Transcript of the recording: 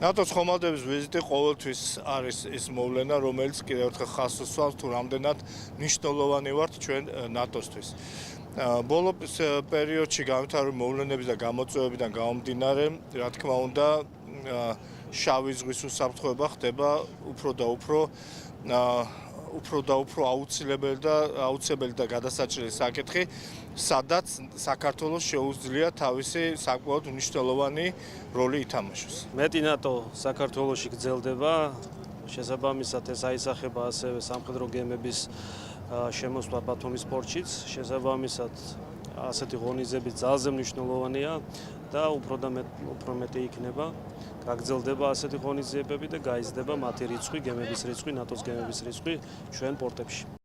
ნატოს ხომალდების ვიზიტი ყოველთვის არის ის მოვლენა, რომელიც კიდევ ერთხელ ხაზს უსვამს თუ რამდენად მნიშვნელოვანი ვართ ჩვენ ნატოსთვის. ბოლო პერიოდში განვითარებული მოვლენების და გამოწვევებიდან გამომდინარე, რა თქმა უნდა, შავი ზღვის უსაფრთხოება ხდება უფრო და უფრო აუცილებელი და გადასაჭრელი საკითხი, სადაც საქართველოს შეუძლია თავისი საკმაოდ მნიშვნელოვანი როლი ითამაშოს. მეტი ნატო საქართველოში გრძელდება, შესაბამისად ეს აისახება ასევე სამხედრო გემების შემოსვლა ბათუმის პორტშიც, შესაბამისად ასეთი ღონისძიებები ძალზე მნიშვნელოვანია და უფრო მეტი იქნება. გაგრძელდება ასეთი ღონისძიებები და გაიზრდება მათი რიცხვი, გემების რიცხვი, ნატოს გემების რიცხვი ჩვენ პორტებში.